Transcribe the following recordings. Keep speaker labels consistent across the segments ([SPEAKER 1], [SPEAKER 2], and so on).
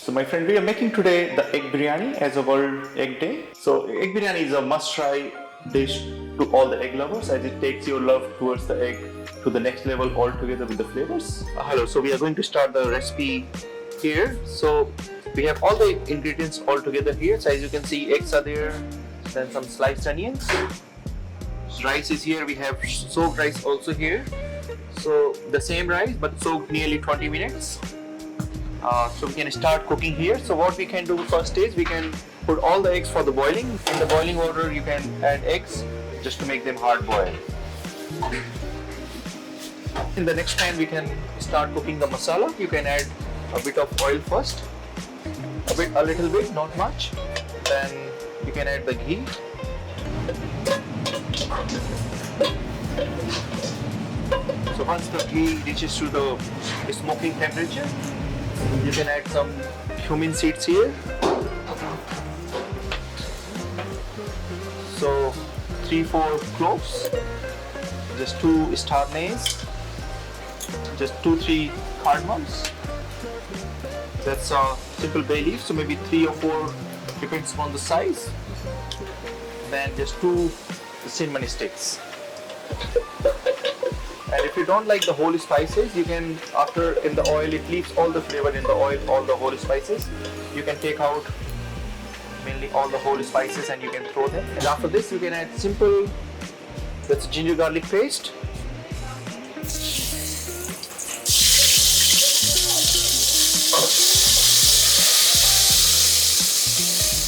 [SPEAKER 1] So my friend, we are making today the egg biryani as a World Egg Day. So egg biryani is a must-try dish to all the egg lovers, as it takes your love towards the egg to the next level altogether with the flavors. Hello, so we are going to start the recipe here. So we have all the ingredients all together here. So as you can see, eggs are there, then some sliced onions. Rice is here. We have soaked rice also here. So the same rice but soaked nearly 20 minutes. So we can start cooking here. So what we can do first is we can put all the eggs for the boiling. In the boiling water you can add eggs just to make them hard boil. In the next time we can start cooking the masala. You can add a bit of oil first, a little bit, not much. Then you can add the ghee. So once the ghee reaches to the smoking temperature, you can add some cumin seeds here. So 3-4 cloves, just 2 star anise, just 2-3 cardamoms. That's a simple bay leaf, so maybe 3 or 4 depends on the size. Then just 2 cinnamon sticks. And if you don't like the whole spices, you can, after in the oil, it leaves all the flavor in the oil, all the whole spices. You can take out mainly all the whole spices and you can throw them. And after this, you can add simple, that's ginger garlic paste.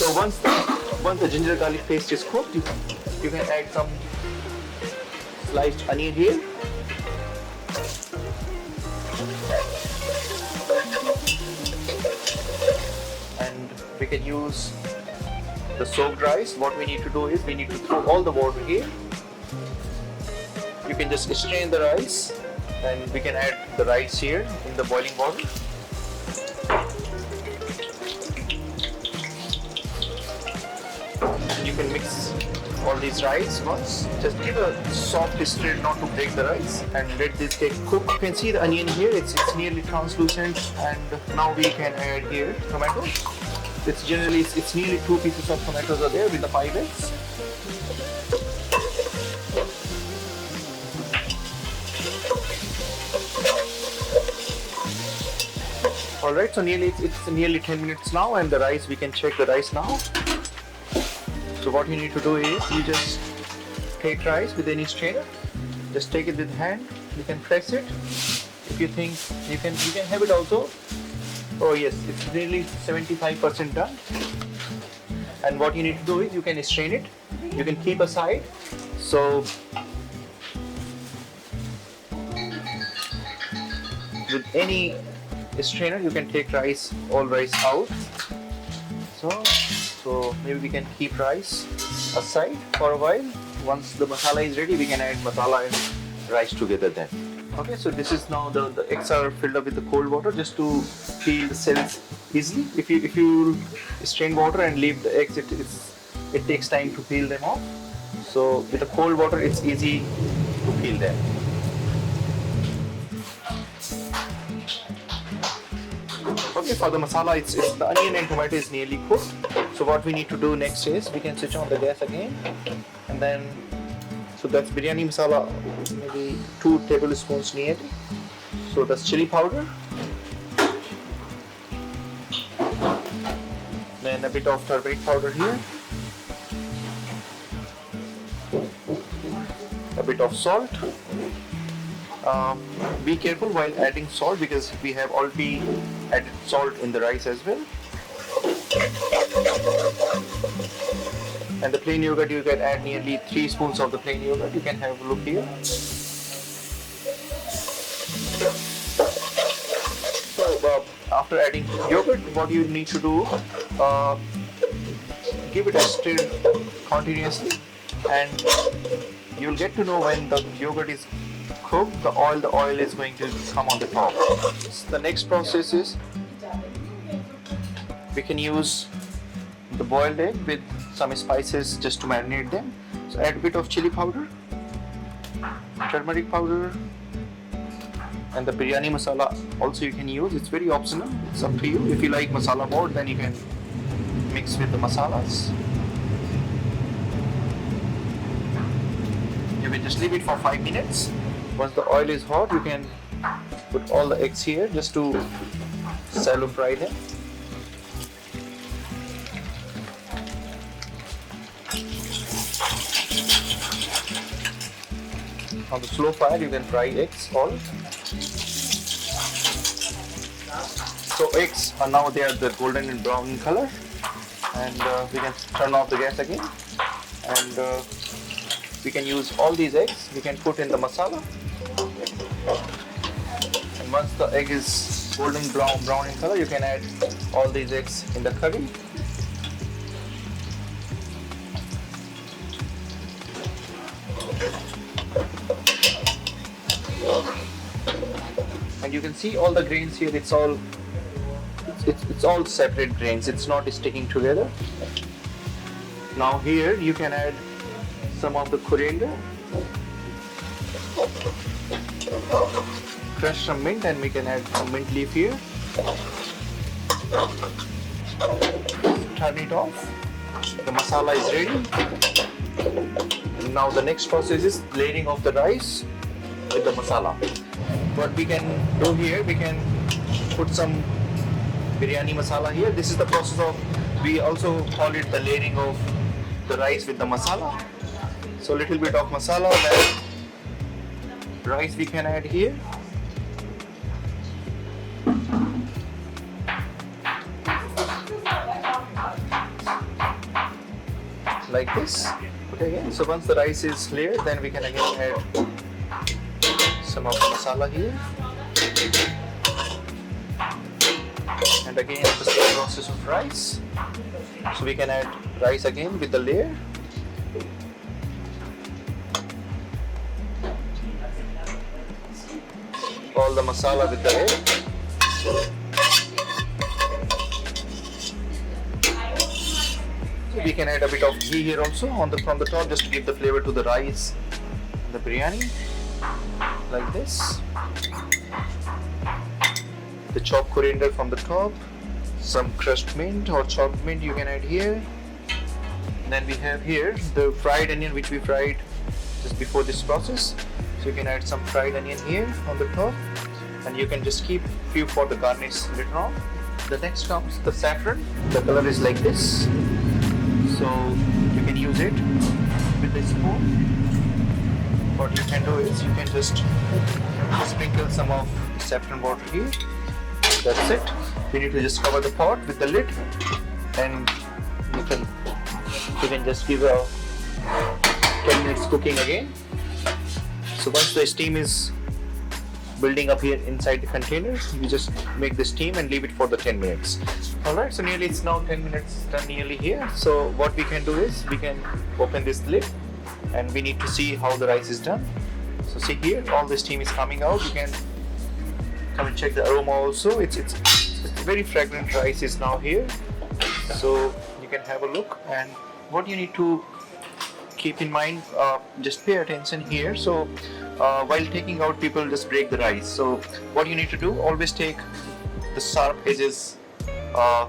[SPEAKER 1] So once the ginger garlic paste is cooked, you can add some sliced onion here. And we can use the soaked rice. What we need to do is we need to throw all the water here. You can just strain the rice and we can add the rice here in the boiling water. You can mix all these rice once. Just give a soft stir, not to break the rice, and let this get cooked. You can see the onion here, it's nearly translucent, and now we can add here tomatoes. It's nearly 2 pieces of tomatoes are there with the 5 eggs. Alright, so it's nearly 10 minutes now, and the rice, we can check the rice now. So what you need to do is you just take rice with any strainer, just take it with hand, you can press it. If you think you can have it also. Oh yes, it's nearly 75% done. And what you need to do is you can strain it, you can keep aside. So with any strainer you can take all rice out. So maybe we can keep rice aside for a while. Once the masala is ready, we can add masala and rice together then. Okay, so this is now the eggs are filled up with the cold water just to peel the cells easily. If you strain water and leave the eggs, it takes time to peel them off. So with the cold water, it's easy to peel them. Okay, for the masala, the onion and tomato is nearly cooked. So what we need to do next is we can switch on the gas again, and then so that's biryani masala, maybe 2 tablespoons nearly. So that's chili powder, then a bit of turmeric powder here, a bit of salt. Be careful while adding salt because we have already added salt in the rice as well. And the plain yogurt, you can add nearly 3 spoons of the plain yogurt. You can have a look here. So after adding yogurt, what you need to do, give it a stir continuously, and you'll get to know when the yogurt is cooked, the oil is going to come on the top. So the next process is we can use the boiled egg with some spices just to marinate them. So add a bit of chili powder, turmeric powder, And the biryani masala also you can use. It's very optional. It's up to you. If you like masala more, then you can mix with the masalas. You can just leave it for 5 minutes. Once the oil is hot, you can put all the eggs here just to shallow fry them. On the slow fire, you can fry eggs all. So eggs are now they are the golden and brown in color, and we can turn off the gas again, and we can use all these eggs. We can put in the masala, and once the egg is golden brown in color, you can add all these eggs in the curry. And you can see all the grains here. It's all separate grains. It's not sticking together. Now here you can add some of the coriander, crush some mint, and we can add some mint leaf here. Turn it off. The masala is ready. Now the next process is layering of the rice with the masala. What we can do here, we can put some biryani masala here. This is the process of, we also call it the layering of the rice with the masala. So little bit of masala, then rice we can add here. Like this. Okay, again. So once the rice is layered, then we can again add some of the masala here, and again the same process of rice. So we can add rice again with the layer. All the masala with the egg. So we can add a bit of ghee here also from the top, just to give the flavor to the rice and the biryani. Like this. The chopped coriander from the top, some crushed mint or chopped mint you can add here. And then we have here the fried onion which we fried just before this process. So you can add some fried onion here on the top, and you can just keep few for the garnish later on. The next comes the saffron. The color is like this. So you can use it with the spoon. What you can do is you can just sprinkle some of saffron water here. That's it. We need to just cover the pot with the lid, and you can just give a 10 minutes cooking again. So once the steam is building up here inside the container, you just make the steam and leave it for the 10 minutes. Alright, so nearly it's now 10 minutes done nearly here. So what we can do is we can open this lid, and we need to see how the rice is done. So see here, all the steam is coming out. You can come and check the aroma also. It's very fragrant rice is now here. So you can have a look. And what you need to keep in mind, just pay attention here. So while taking out, people just break the rice. So what you need to do, always take the sharp edges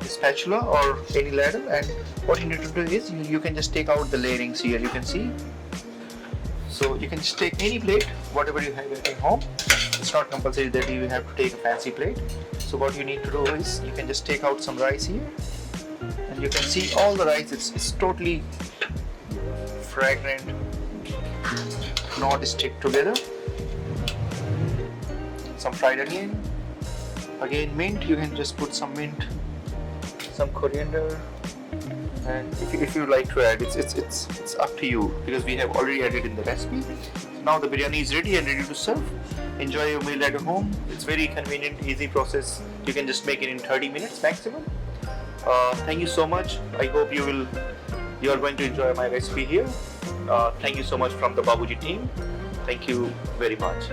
[SPEAKER 1] spatula or any ladle, and what you need to do is you can just take out the layerings here. You can see. So you can just take any plate, whatever you have at home. It's not compulsory that you have to take a fancy plate. So what you need to do is you can just take out some rice here, and you can see all the rice. It's totally fragrant, not stick together. Some fried onion, again mint. You can just put some mint, some coriander, and if you like to add, it's up to you, because we have already added in the recipe. Now the biryani is ready and ready to serve. Enjoy your meal at home. It's very convenient, easy process. You can just make it in 30 minutes maximum. Thank you so much. I hope you are going to enjoy my recipe here. Thank you so much from the Babuji team. Thank you very much.